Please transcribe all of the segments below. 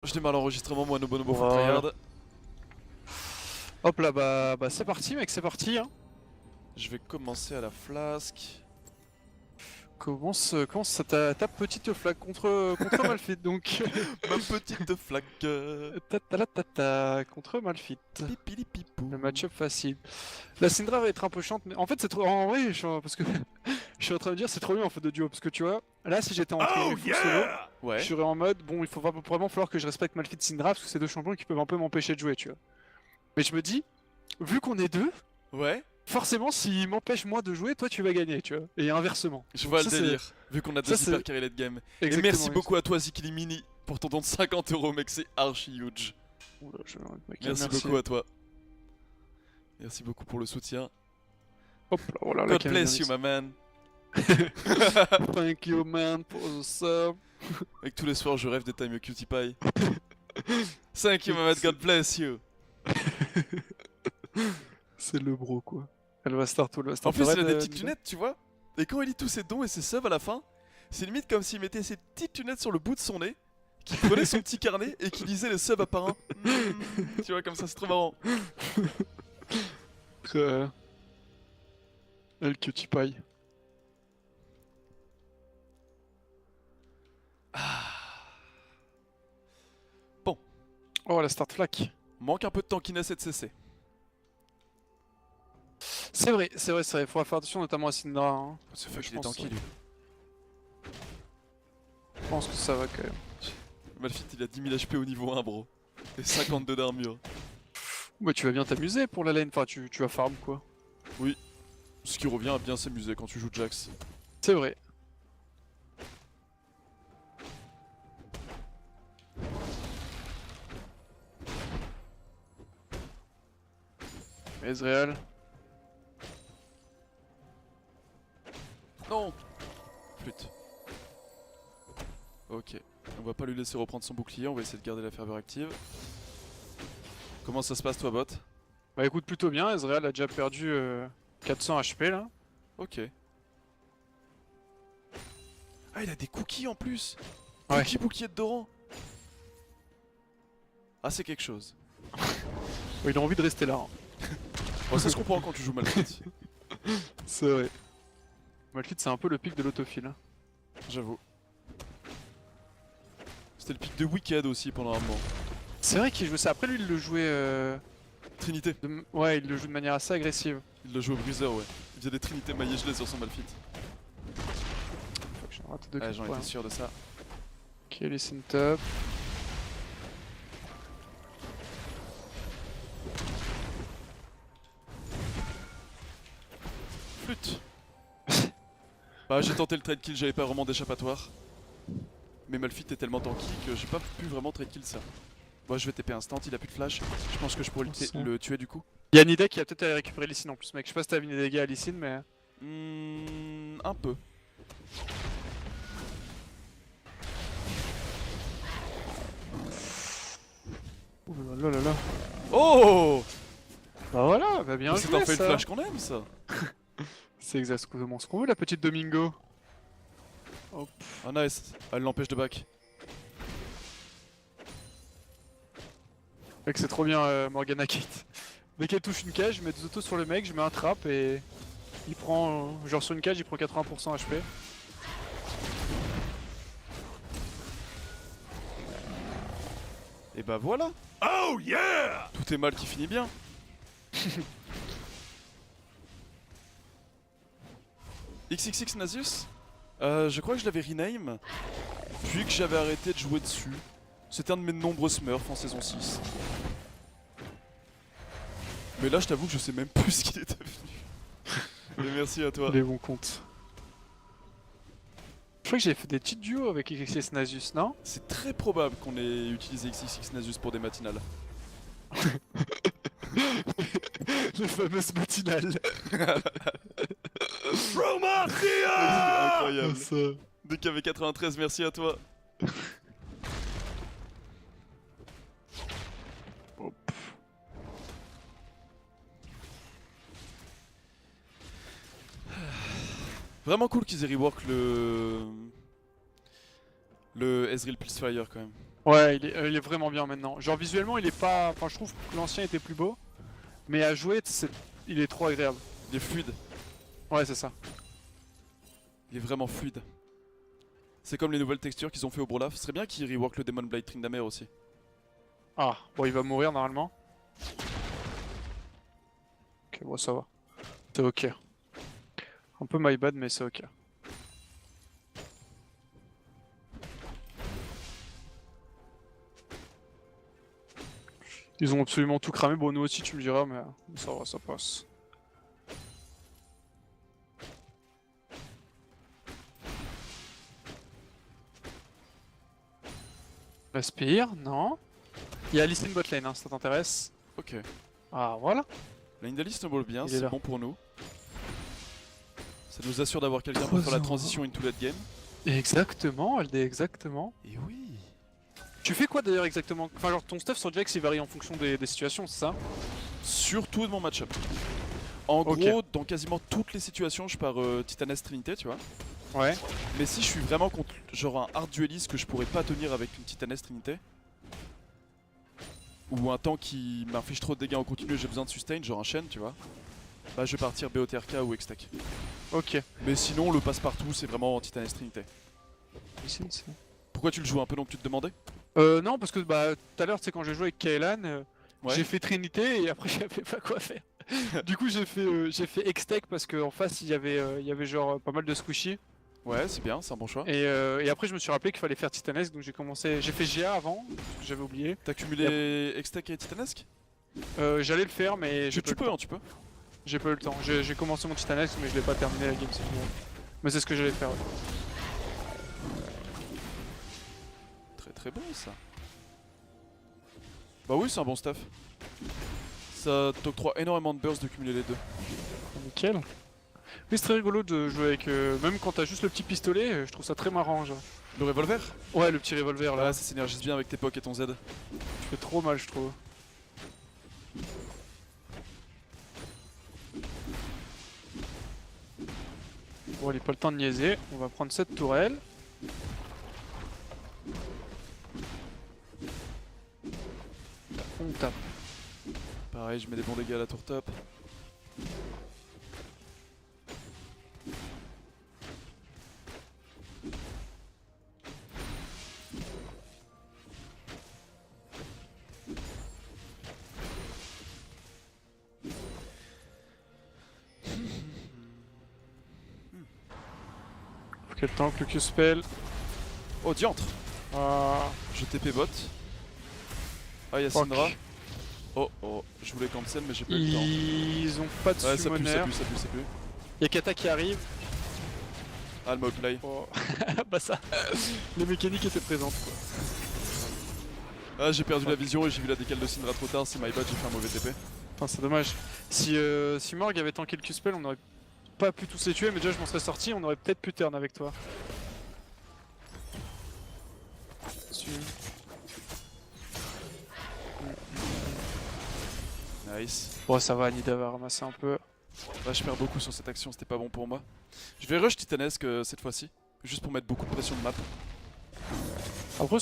Je démarre l'enregistrement, moi, Nobonobo faut Voilà. tryhard. Hop là, bah c'est parti mec, c'est parti hein. Je vais commencer à la flasque. Commence ta petite flaque contre Malphite donc. Ma petite flaque. Contre Malphite. Pipilipipou. Le match-up facile. La Syndra va être un peu chiante, mais en fait c'est trop. En vrai, parce que je suis en train de dire c'est trop bien en fait de duo, parce que tu vois, là si j'étais en trio full solo, je Ouais. serais en mode bon, il faut vraiment falloir que je respecte Malphite Syndra parce que c'est deux champions qui peuvent un peu m'empêcher de jouer, tu vois. Mais je me dis, vu qu'on est deux, Ouais. forcément s'il m'empêche moi de jouer, toi tu vas gagner, tu vois. Et inversement. Je Donc vois ça, le délire. Vu qu'on a deux ça, c'est- hyper carré late game. Et Exactement, merci beaucoup à toi Zikilimini pour ton don de 50€, mec, c'est archi huge. Oula, Merci beaucoup à toi. Merci beaucoup pour le soutien. Hop là, oh là, God bless you, my man. Thank you man for the sub. Mec, tous les soirs je rêve d'être avec Cutie Pie. Thank you, my man, God bless you. C'est le bro quoi. Elle va start tout, elle va start. En plus, il a des Red, petites lunettes, tu vois. Et quand il lit tous ses dons et ses subs à la fin, c'est limite comme s'il mettait ses petites lunettes sur le bout de son nez, qu'il prenait son petit carnet et qu'il lisait les subs à par un. Tu vois, comme ça, c'est trop marrant. Elle cutie pie. Bon. Oh la start flaque. Manque un peu de tankiness et de CC. C'est vrai, faudra faire attention notamment à Syndra. Hein. Ce fuck, il est pense, tanky, lui. Je pense que ça va quand même. Malphite, il a 10 000 HP au niveau 1, bro. Et 52 d'armure. Bah tu vas bien t'amuser pour la lane, enfin tu vas farm quoi. Oui. Ce qui revient à bien s'amuser quand tu joues Jax. C'est vrai. Ezreal. Non. Flûte. Ok. On va pas lui laisser reprendre son bouclier, on va essayer de garder la ferveur active. Comment ça se passe toi, bot? Bah écoute plutôt bien, Ezreal a déjà perdu 400 HP là. Ok. Ah, il a des cookies en plus. Ouais. Cookie bouclier de Doran. Ah, c'est quelque chose. Il a envie de rester là. Hein. Bon, ça se comprend quand tu joues Malphite. C'est vrai. Malphite c'est un peu le pic de l'autophile. Hein. J'avoue. C'était le pic de Wicked aussi pendant un moment. C'est vrai qu'il jouait ça. Après lui il le jouait... Trinité. Ouais, il le joue de manière assez agressive. Il l'a joué au Bruiser, ouais. Il faisait des Trinités maillées gelées sur son Malphite. Fuck, j'en rate deux Ouais, j'en étais sûr de ça. Ok, listen top. Flûte. Bah, j'ai tenté le trade kill, j'avais pas vraiment d'échappatoire. Mais Malphite est tellement tanky que j'ai pas pu vraiment trade kill ça. Moi je vais TP instant, il a plus de flash. Je pense que je pourrais le tuer du coup. Il y a Nida qui a peut-être récupéré Lee Sin en plus, mec. Je sais pas si t'as vu des dégâts à Lee Sin, mais. Un peu. Oh là là là là. Oh! Bah voilà, bah bien C'est joué un fait le ça. flash qu'on aime ça. C'est exactement ce qu'on veut, la petite Domingo. Hop. Ah nice, elle l'empêche de back. Mec, c'est trop bien Morgana Kate. Dès qu'elle touche une cage, je mets des autos sur le mec, je mets un trap et. Il prend. Genre sur une cage, il prend 80% HP. Et bah voilà. Oh yeah! Tout est mal qui finit bien. XXX Nasus, je crois que je l'avais rename, puis que j'avais arrêté de jouer dessus. C'était un de mes nombreux smurfs en saison 6. Mais là je t'avoue que je sais même plus ce qu'il est devenu. Et merci à toi. Les bons comptes. Je crois que j'ai fait des petits duos avec XXX Nasus, non? C'est très probable qu'on ait utilisé XXX Nasus pour des matinales. Les fameuses matinales. Incroyable. Ça. DKV93, merci à toi. Hop. Vraiment cool qu'ils aient rework le Ezreal Pulse Fire quand même. Ouais, il est vraiment bien maintenant. Genre visuellement, il est pas. Enfin, je trouve que l'ancien était plus beau, mais à jouer, il est trop agréable. Il est fluide. Ouais, c'est ça. Il est vraiment fluide. C'est comme les nouvelles textures qu'ils ont fait au Brolaf. Ce serait bien qu'ils rework le Demon Blade Tryndamere aussi. Ah, bon, il va mourir normalement. Ok, bon, ça va. C'est ok. Un peu my bad, mais c'est ok. Ils ont absolument tout cramé. Bon, nous aussi, tu me diras, mais ça va, ça passe. Respire, non. Il y a Lee Sin bot lane, hein, si ça t'intéresse. Ok. Ah, voilà. La Nidalee snowball bien, Il est c'est là. bon pour nous. Ça nous assure d'avoir quelqu'un pour faire la transition into late game. Exactement, LD, exactement. Et oui. Tu fais quoi d'ailleurs exactement? Enfin, genre ton stuff sur Jax il varie en fonction des situations, c'est ça? Surtout de mon match-up. En Ok. gros, dans quasiment toutes les situations, je pars Titanes Trinité, tu vois. Ouais. Mais si je suis vraiment contre genre un hard dueliste que je pourrais pas tenir avec une Titanes Trinité, ou un tank qui m'inflige trop de dégâts en continu et j'ai besoin de sustain, genre un Shen, tu vois, bah je vais partir BOTRK ou Hextech. Ok. Mais sinon, le passe-partout, c'est vraiment Titanes Trinité. Pourquoi tu le joues un peu donc tu te demandais? Non, parce que bah tout à l'heure, tu sais, quand j'ai joué avec Kaelan, Ouais. j'ai fait Trinité et après j'avais pas quoi faire. Du coup, j'ai fait Hextech parce qu'en face il y avait genre pas mal de squishy. Ouais, c'est bien, c'est un bon choix. Et après, je me suis rappelé qu'il fallait faire Titanesque, donc j'ai fait GA avant, parce que j'avais oublié. T'as cumulé Hextech et Titanesque? J'allais le faire, mais Tu peux, hein, tu peux. j'ai pas eu le temps. J'ai commencé mon Titanesque, mais je l'ai pas terminé la game, c'est fini. Mais c'est ce que j'allais faire. Ouais. Très très bon ça. Bah oui, c'est un bon stuff. Ça t'octroie énormément de burst de cumuler les deux. Nickel. Oui, c'est très rigolo de jouer avec. Même quand t'as juste le petit pistolet, je trouve ça très marrant. Genre. Le revolver? Ouais, le petit revolver là. Ouais, ça s'énergise bien avec tes pocs et ton Z. Tu fais trop mal, je trouve. Bon, il est pas le temps de niaiser. On va prendre cette tourelle. On tape. Pareil, je mets des bons dégâts à la tour top. Faut quel temps que le Q-spell. Oh, diantre! Ah, Je TP bot. Ah, y'a fuck. Syndra. Oh, oh, je voulais cancel, mais j'ai pas eu le temps. Ils ont pas de Ouais, ça pue, summoner. ça pue. Y'a Kata qui arrive. Ah, le outplay. Oh. Bah ça, les mécaniques étaient présentes quoi. Ah, j'ai perdu la vision et j'ai vu la décale de Syndra trop tard. C'est my bad, j'ai fait un mauvais TP. Enfin c'est dommage. Si Morg avait tanké le Q-spell, on aurait pas pu tous les tuer, mais déjà je m'en serais sorti, on aurait peut-être pu turn avec toi. Nice. Bon ça va, Nida va ramasser un peu. Là, je perds beaucoup sur cette action, c'était pas bon pour moi. Je vais rush Titanesque cette fois-ci. Juste pour mettre beaucoup de pression de map. Après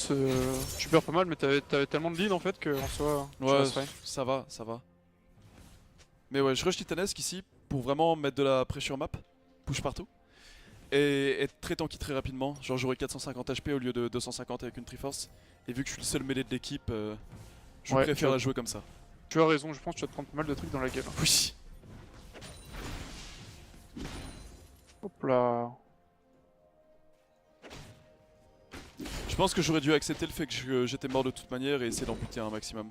tu perds pas mal, mais t'avais tellement de lead en fait que en soi tu Ouais, restes fine. ça va, ça va. Mais ouais, je rush Titanesque ici pour vraiment mettre de la pression map. Push partout. Et être très tanky très rapidement. Genre j'aurai 450 HP au lieu de 250 avec une Triforce. Et vu que je suis le seul mêlé de l'équipe, je Ouais, préfère la jouer comme ça. Tu as raison, je pense que tu vas te prendre pas mal de trucs dans la game. Oui. Hop là. Je pense que j'aurais dû accepter le fait que j'étais mort de toute manière et essayer d'en buter un maximum.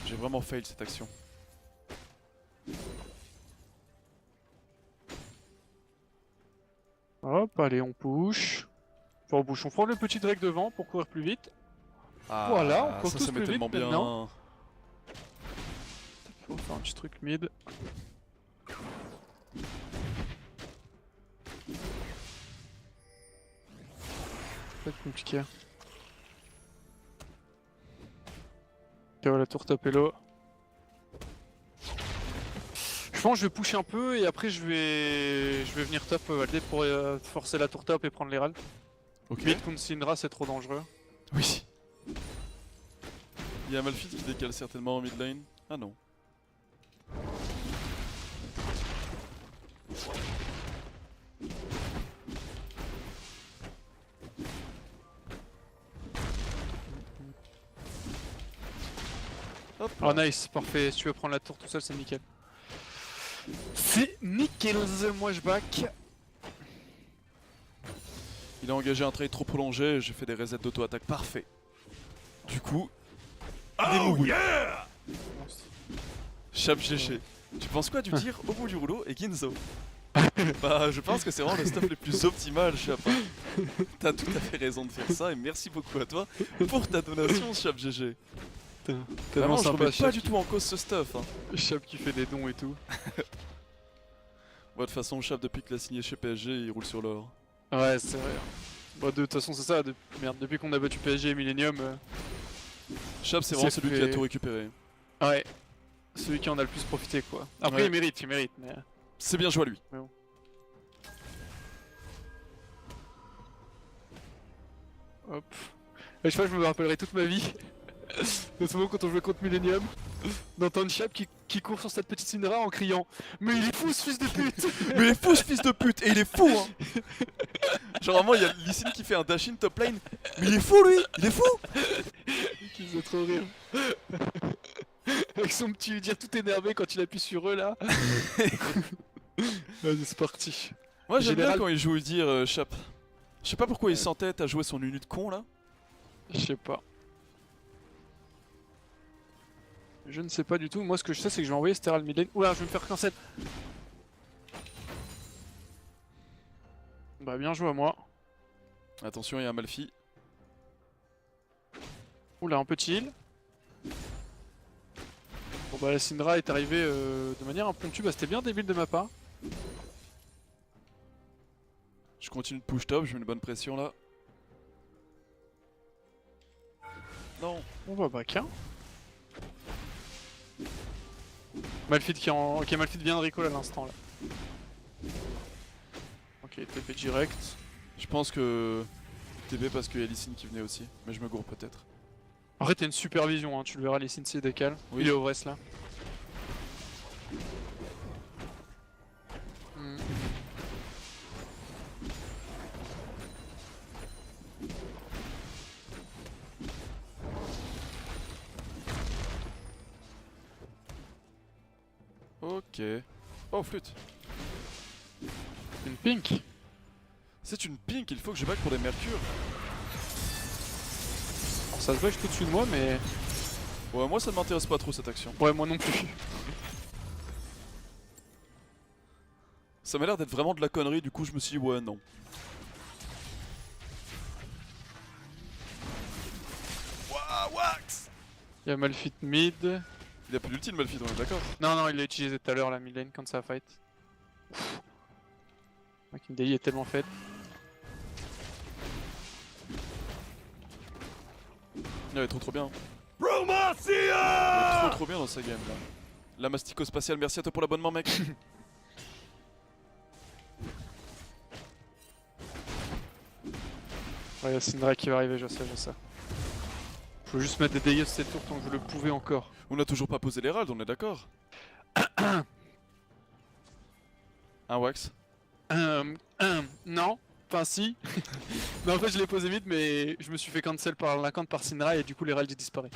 J'ai vraiment fail cette action. Hop, allez, on push. Enfin, on push, on prend le petit Drake devant pour courir plus vite. Ah, Voilà, on court ça tous met plus tellement vite bien. maintenant. Faut faire un petit truc mid. Ça va être compliqué. Ok, voilà, tour top hello. Je pense que je vais pusher un peu et après je vais venir top Valdé pour forcer la tour top et prendre les rals. Ok. Mid contre Syndra c'est trop dangereux. Oui. Il y a Malphite qui décale certainement en mid lane. Ah non. Hop Oh là. nice, parfait. Si tu veux prendre la tour tout seul, c'est nickel. C'est nickel, moi je back. Il a engagé un trade trop prolongé, j'ai fait des resets d'auto-attaque parfait. Du coup, il est mouru. Chap GG. Tu penses quoi du tir au bout du rouleau et Ginzo? Bah je pense que c'est vraiment le stuff le plus optimal, Chap. T'as tout à fait raison de faire ça et merci beaucoup à toi pour ta donation, Chap GG. Vraiment, Tellement je sympa, remets pas Chap du tout en cause ce stuff. Hein. Chap qui fait des dons et tout. Bon, de toute façon, Chap depuis qu'il a signé chez PSG, il roule sur l'or. Ouais, c'est vrai. Bon, de toute façon, c'est ça. Merde, depuis qu'on a battu PSG et Millennium. Chap, c'est vraiment C'est celui qui fait- a tout récupéré. Ouais. Celui qui en a le plus profité, quoi. Après, Ouais. il mérite, mais. C'est bien joué à lui. Hop. Et je sais pas, je me rappellerai toute ma vie. Notamment quand on jouait contre Millennium, d'entendre Chap qui court sur cette petite Syndra en criant mais il est fou ce fils de pute. Mais il est fou ce fils de pute et il est fou hein. Genre vraiment il y a Lee Sin qui fait un dash in top lane. Mais il est fou lui. Il est fou. Qui faisait trop rire. Avec son petit dire tout énervé quand il appuie sur eux là. Vas-y c'est parti. Moi j'aime bien Général- quand il joue dire Chap. Je sais pas pourquoi il s'entête à jouer son unu de con là. Je sais pas. Je ne sais pas du tout. Moi ce que je sais c'est que je vais envoyer Steral mid lane. Oula je vais me faire cancel. Bah bien joué à moi. Attention il y a un Malfi. Oula un petit heal. Bon bah la Syndra est arrivée de manière impromptue. Bah c'était bien débile de ma part. Je continue de push top, je mets une bonne pression là. Non. On va back hein. Malphite qui est en... Ok Malphite vient de recall à l'instant là. Ok TP direct. Je pense que TB parce qu'il y a Lee Sin qui venait aussi. Mais je me gourre peut-être. Après t'as une super vision hein, tu le verras les Sin décale. Oui. Il est au Vrest là. Hmm. Ok. Oh flûte. Une pink. C'est une pink, il faut que je back pour des mercures. Alors ça se voit tout dessus de moi mais... Ouais moi ça ne m'intéresse pas trop cette action. Ouais moi non plus. Ça m'a l'air d'être vraiment de la connerie, du coup je me suis dit ouais non. Waouh wax. Y'a Malphite mid. Il a plus d'ulti le Malphite, on est d'accord. Non non il l'a utilisé tout à l'heure la mid lane quand ça a fight. Ma Kindali est tellement faite. Il est trop bien. Il est trop bien dans sa game là. La mastico spatiale, merci à toi pour l'abonnement mec. Ouais y'a Syndra qui va arriver je sais. Je veux juste mettre des dégâts sur cette tour tant que je le pouvais encore. On n'a toujours pas posé l'hérald, on est d'accord. Un wax. Non, enfin si. Mais en fait je l'ai posé vite mais je me suis fait cancel par l'incante par Syndra et du coup l'hérald disparaît.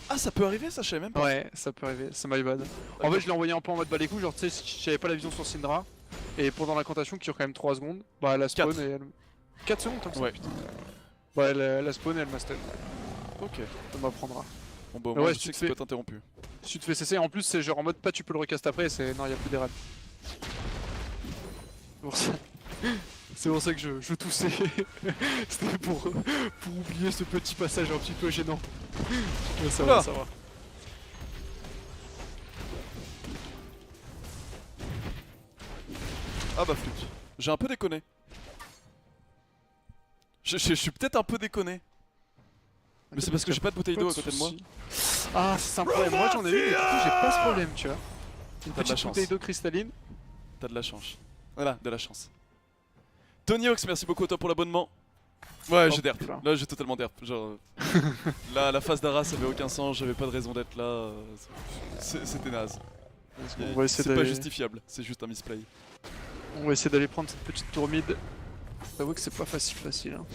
Ah ça peut arriver ça, je savais même pas. Ouais ça peut arriver, c'est my bad. En fait je l'ai envoyé un peu en mode bas les coups, genre tu sais j'avais pas la vision sur Syndra. Et pendant l'incantation qui dure quand même 3 secondes, bah elle a spawn 4. et elle... 4 secondes comme ça Ouais. putain. Bah elle a spawn et elle m'a stun, Ok. ça m'apprendra. Bon bah Ouais, moi je si sais tu que ça fais- peut être interrompu. Si tu te fais cesser, en plus c'est genre en mode pas tu peux le recast après, c'est non y'a plus d'Herald. C'est pour ça que je toussais. C'était pour oublier ce petit passage un petit peu gênant. Mais ça Oula. va, ça va. Ah bah flûte. J'ai un peu déconné. Je suis peut-être un peu déconné. Mais c'est parce que j'ai pas de bouteille d'eau à côté de moi. Ah c'est un problème, moi j'en ai une et du coup j'ai pas ce problème tu vois. Une T'as de la petite chance. bouteille d'eau cristalline. T'as de la chance. Voilà, de la chance. Tony Hawks, merci beaucoup à toi pour l'abonnement. Ouais, Hop j'ai derp. là. Là, j'ai totalement derp. Genre, là, la phase d'Ara, ça avait aucun sens. J'avais pas de raison d'être là. C'était naze. On va essayer C'est pas d'aller... justifiable. C'est juste un misplay. On va essayer d'aller prendre cette petite tour mid. J'avoue que c'est pas facile hein.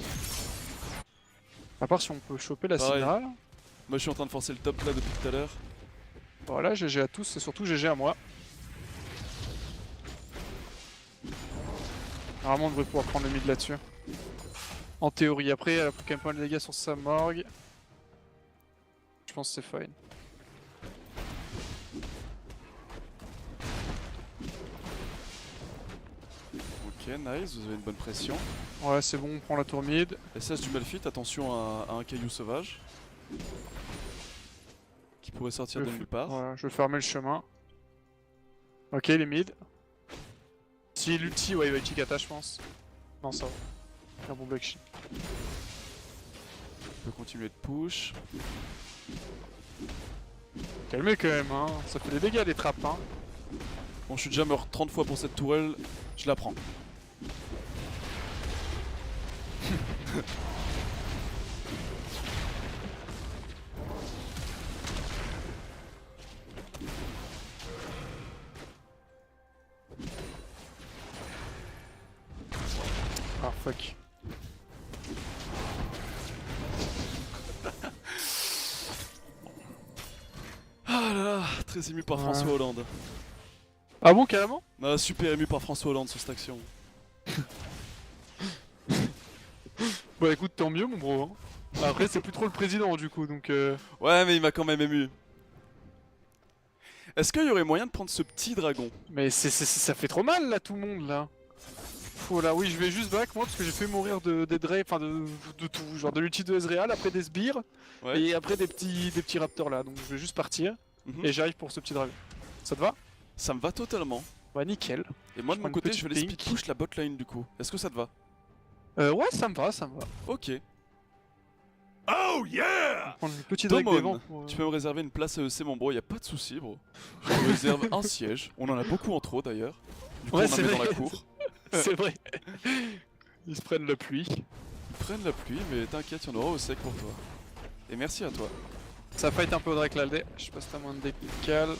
À part si on peut choper la Pareil. Syndra là. Moi, je suis en train de forcer le top là depuis tout à l'heure. Voilà, GG à tous et surtout GG à moi. Normalement on devrait pouvoir prendre le mid là-dessus. En théorie, après elle a pris quand même pas mal de dégâts sur sa morgue. Je pense que c'est fine. Ok, nice, vous avez une bonne pression. Ouais c'est bon, on prend la tour mid. SS du Malphite, attention à un caillou sauvage. Qui pourrait sortir de nulle part. Voilà, je vais fermer le chemin. Ok, il est mid. Si l'ulti, ouais, il va ulti kata, je pense. Non, ça va. Un bon black sheep. On peut continuer de push. Calmez quand même, hein. Ça fait des dégâts les trappes, hein. Bon, je suis déjà mort 30 fois pour cette tourelle. Je la prends. Ah, fuck. Ah là là, très ému par Ouais. François Hollande. Ah bon, carrément? Ah, super ému par François Hollande sur cette action. Bah écoute, tant mieux, mon bro. Hein. Après, c'est plus trop le président, du coup, donc Ouais, mais il m'a quand même ému. Est-ce qu'il y aurait moyen de prendre ce petit dragon? Mais ça fait trop mal, là, tout le monde, là. Oh là, oui, je vais juste back, moi, parce que j'ai fait mourir des Dray, enfin, de tout. Genre de l'ulti de Ezreal, après des sbires, Ouais. et après des petits raptors, là. Donc je vais juste partir, Mhm. et j'arrive pour ce petit dragon. Ça te va? Ça me va totalement. Bah nickel. Et moi Je de prends mon une côté, petite je vais aller pink. speed push la bot lane du coup. Est-ce que ça te va? Ouais, ça me va, ça me va. Ok. Oh yeah! Prendre une petite drake des Domon, vents pour, tu peux me réserver une place à EC mon bro, y a pas de souci bro. Je me réserve un siège, on en a beaucoup en trop d'ailleurs. Du coup Ouais, on en c'est met dans vrai. la cour. C'est vrai. Ils se prennent la pluie. Ils prennent la pluie mais t'inquiète, y'en aura au sec pour toi. Et merci à toi. Ça fight un peu au Drake Laldé. Je sais pas si t'as moins de décal.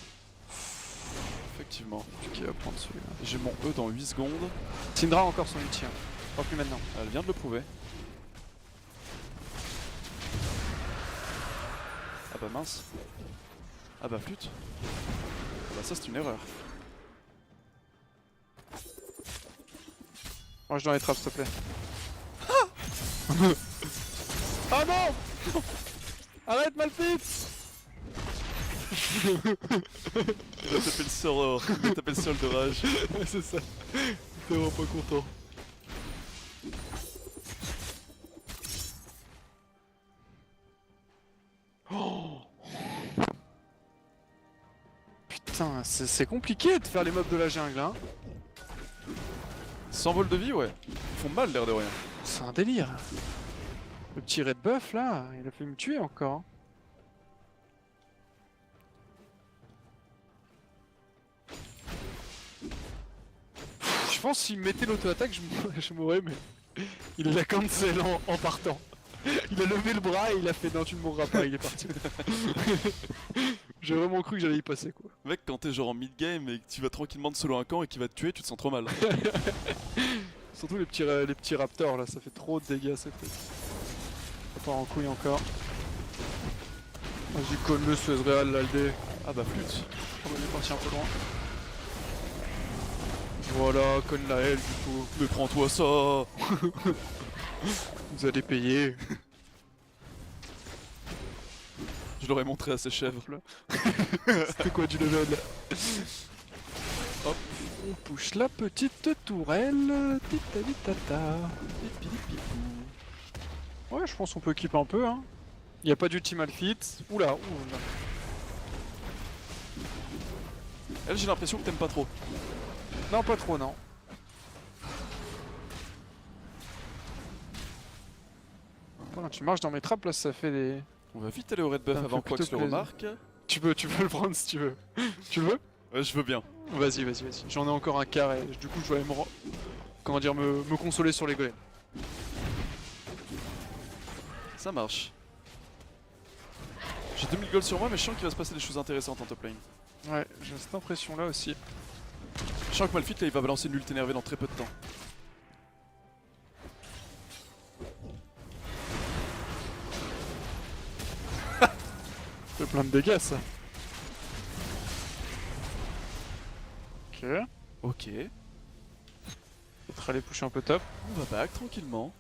Effectivement. Qui va prendre celui-là. J'ai mon E dans 8 secondes. Syndra a encore son ulti. Hein. Pas plus maintenant. Elle vient de le prouver. Ah bah mince. Ah bah flûte. Ah bah ça c'est une erreur. Range dans les trappes, s'il te plaît. Ah non! Arrête, Malphite! Il a tapé le sort, il a tapé le sol de rage. Ouais, c'est ça. T'es vraiment pas content. Oh. Putain, c'est compliqué de faire les mobs de la jungle, hein. 100 vols de vie, ouais. Ils font mal l'air de rien. C'est un délire. Le petit red buff là, il a fait me tuer encore. Je pense s'il mettait l'auto-attaque, je mourrais, mais il l'a cancel en partant. Il a levé le bras et il a fait non, tu ne mourras pas, il est parti. J'ai vraiment cru que j'allais y passer quoi. Mec, quand t'es genre en mid-game et que tu vas tranquillement de solo un camp et qu'il va te tuer, tu te sens trop mal. Surtout les petits raptors là, ça fait trop de dégâts ça fait. Ça part en couille encore. Vas-y, conne-le ce Ezreal l'Aldé. Ah bah flûte. On est parti un peu loin. Voilà, conne la L du coup. Mais prends-toi ça. Vous allez payer. Je l'aurais montré à ses chèvres. C'était quoi du level? Hop, on push la petite tourelle. Tita-tita-ta. Ouais, je pense qu'on peut keep un peu, hein. Y a pas d'ultimate fit. Oula, oula. Elle, j'ai l'impression que t'aimes pas trop. Non, pas trop, non. Quand tu marches dans mes trappes, là, ça fait des... On va vite aller au red buff Ça me avant fait que Quax plutôt le plaisir. remarque. Tu peux le prendre si tu veux. Tu le veux? Ouais, je veux bien. Vas-y, vas-y, vas-y. J'en ai encore un quart et du coup, je vais me consoler sur les golems. Ça marche. J'ai 2000 gold sur moi, mais je sens qu'il va se passer des choses intéressantes en top lane. Ouais, j'ai cette impression là aussi. Je sens que Malphite là il va balancer une ult énervée dans très peu de temps. Ça fait plein de dégâts ça. Ok. Ok, Peut-être aller pusher un peu top. on va back tranquillement.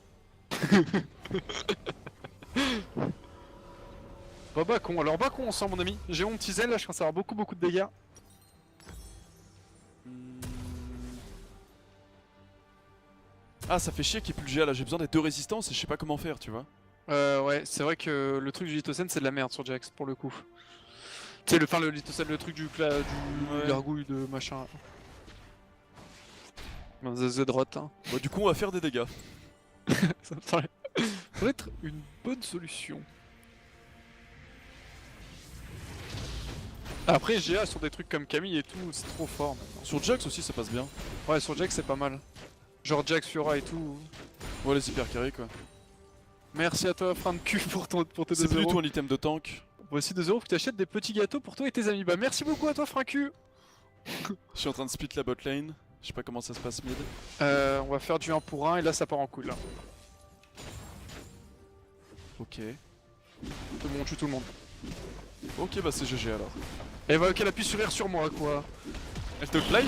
Bah Bacon, alors Bacon ensemble mon ami. J'ai mon petit zen là, je pense avoir beaucoup de dégâts. Hmm. Ah ça fait chier qu'il y ait plus le GA là, j'ai besoin des 2 résistances et je sais pas comment faire tu vois. Ouais, c'est vrai que le truc du Lithosen c'est de la merde sur Jax pour le coup. Tu sais, le Lithosen, le truc du Ouais. gargouille de machin. The Z-Rot, hein. Bon du coup on va faire des dégâts. Ça me paraît être une bonne solution. Après, GA sur des trucs comme Camille et tout, c'est trop fort maintenant. Sur Jax aussi ça passe bien. Ouais, sur Jax c'est pas mal. Genre Jax, Fiora et tout. Ouais les hyper carrés quoi. Merci à toi, frein de cul, pour tes 2 C'est plus du euros. tout un item de tank. Voici 2 euros que tu achètes des petits gâteaux pour toi et tes amis. Bah merci beaucoup à toi, frein cul. Je suis en train de split la bot lane. Je sais pas comment ça se passe mid. On va faire du 1 pour 1 et là ça part en couille là. Ok. Tout le monde tue tout le monde. Ok bah c'est GG alors. Et bah qu'elle appuie sur R sur moi quoi. Elle te play?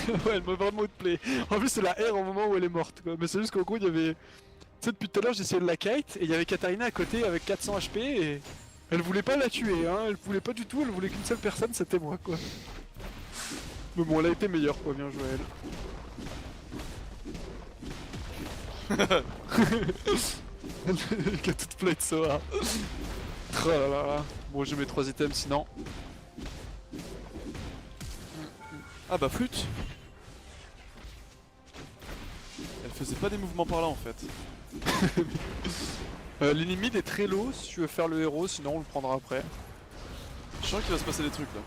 Ouais, elle m'a vraiment outplay. En plus c'est la R au moment où elle est morte quoi. Mais c'est juste qu'en gros il y avait... Tu sais depuis tout à l'heure j'essayais de la kite et il y avait Katarina à côté avec 400 HP et... Elle voulait pas la tuer hein, elle voulait pas du tout, elle voulait qu'une seule personne, c'était moi quoi. Mais bon elle a été meilleure quoi, bien joué elle. Elle a toute play de Soa. Oh là là là. Bon j'ai mes 3 items sinon. Ah bah flûte. Elle faisait pas des mouvements par là en fait. L'ennemi est très low si tu veux faire le héros, sinon on le prendra après. Je sens qu'il va se passer des trucs là.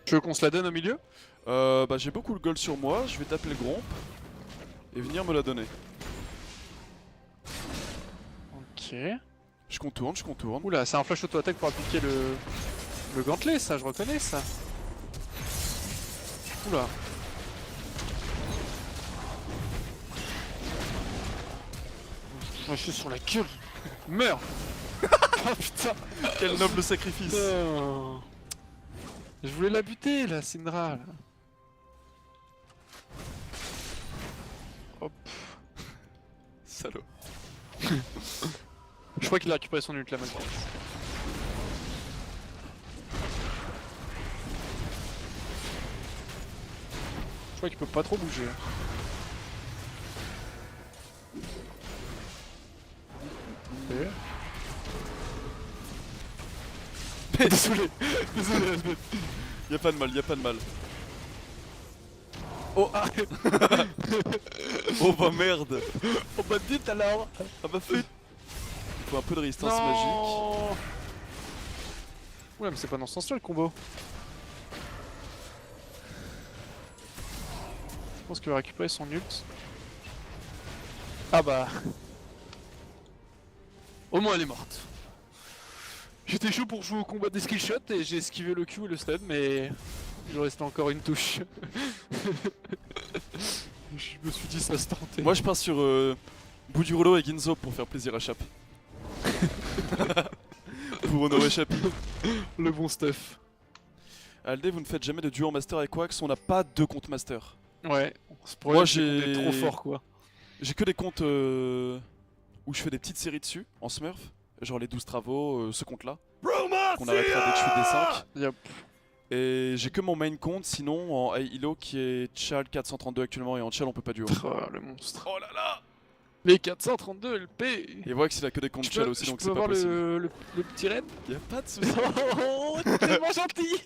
Tu veux qu'on se la donne au milieu? Bah j'ai beaucoup de gold sur moi, je vais taper le gromp et venir me la donner. Ok. Je contourne, je contourne. Oula, c'est un flash auto-attaque pour appliquer le gantelet, ça, je reconnais ça. Oula. Moi je suis sur la gueule. Meurs. Oh putain. Quel noble sacrifice. Non. Je voulais la buter là, Syndra là. Hop. Salaud. Je crois qu'il a récupéré son ult là maintenant. Je crois qu'il peut pas trop bouger. Ok. Désolé, désolé Asbeth. Y'a pas de mal, y'a pas de mal. Oh ah. Oh bah merde. Oh bah dites alors. Ah bah flûte. Faut un peu de résistance Non. magique. Ouais mais c'est pas dans ce sens là le combo. Je pense qu'il va récupérer son ult. Ah bah. Au moins elle est morte. J'étais chaud pour jouer au combat des skill shots et j'ai esquivé le Q et le stun mais il lui restait encore une touche. Je me suis dit ça se tentait. Moi je pars sur bout du rouleau et Ginzo pour faire plaisir à Chap. Pour honorer Chapi. Le bon stuff. Aldé, vous ne faites jamais de duo en master avec Wax, on n'a pas 2 comptes master. Ouais, c'est pour Moi, ça qu'on est j'ai- trop fort quoi. J'ai que des comptes où je fais des petites séries dessus, en smurf. Genre les 12 travaux, ce compte là. Qu'on arrêtera dès que je fais des 5. Yep. Et j'ai que mon main compte, sinon en Halo qui est Chal 432 actuellement et en Chal on peut pas duo. Oh, le monstre. Oh là là. Les 432 LP. Et Wax il a que des comptes Tu Chal peux, aussi je donc peux c'est pas avoir possible. le petit raid? Y'a pas de soucis. Oh, t'es tellement gentil.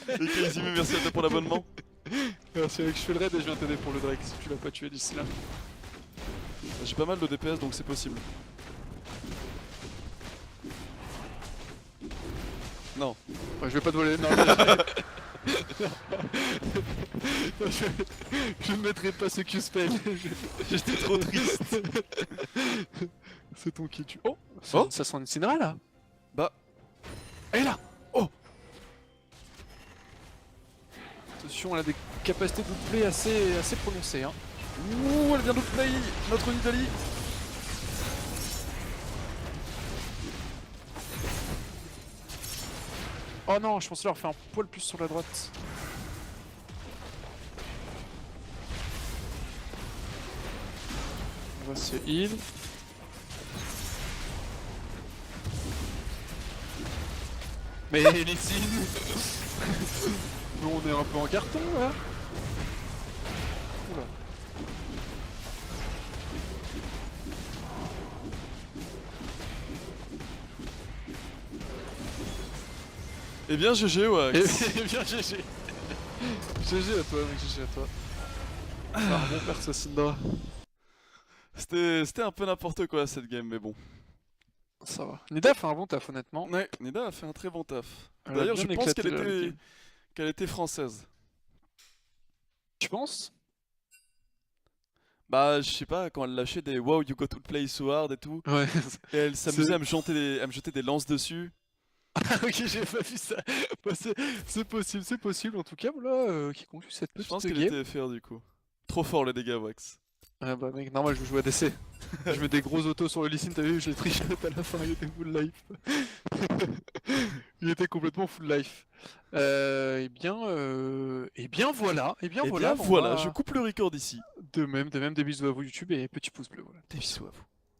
Et Kaizime, merci à toi pour l'abonnement. C'est vrai que je fais le raid et je viens t'aider pour le Drake si tu l'as pas tué d'ici là. J'ai pas mal de DPS donc c'est possible. Non. Ouais, je vais pas te voler. Non, non, je ne mettrai pas ce Q-spell. J'étais trop triste. C'est ton qui tue. Oh, Oh, ça sent une Syndra là. bah, Elle est là. Oh. Attention, elle a des capacités de play assez prononcées. Hein. ouh, elle vient de play notre Nidalee. Oh non, je pensais leur faire un poil plus sur la droite. On va se heal. Mais Lysine. Mais on est un peu en carton là. Oula. Eh bien, GG, ouais. Eh bien GG. GG à toi mec, GG à toi. Ah bon père ce Syndra. C'était un peu n'importe quoi cette game, mais bon. Ça va. Nida fait un bon taf honnêtement. Ouais, Nida a fait un très bon taf. Elle a D'ailleurs, je bien pense éclaté qu'elle le était, game. qu'elle était française. Tu penses? Bah, je sais pas, quand elle lâchait des wow, you got to play so hard et tout, Ouais. et elle s'amusait à me jeter des lances dessus. Ok, j'ai pas vu ça. Bah, c'est possible en tout cas. Voilà, qui conclut cette Je petite pense qu'elle game. était FR du coup. Trop fort les dégâts, Wax. Ah bah mec, normal, je joue à DC. Je mets des gros autos sur le Lee Sin, t'as vu, je l'ai triché à la fin, il était full life. Il était complètement full life. Eh bien voilà, Et voilà, bien on voilà, va- je coupe le record ici. De même, des bisous à vous YouTube et petit pouce bleu, voilà. Des bisous à vous.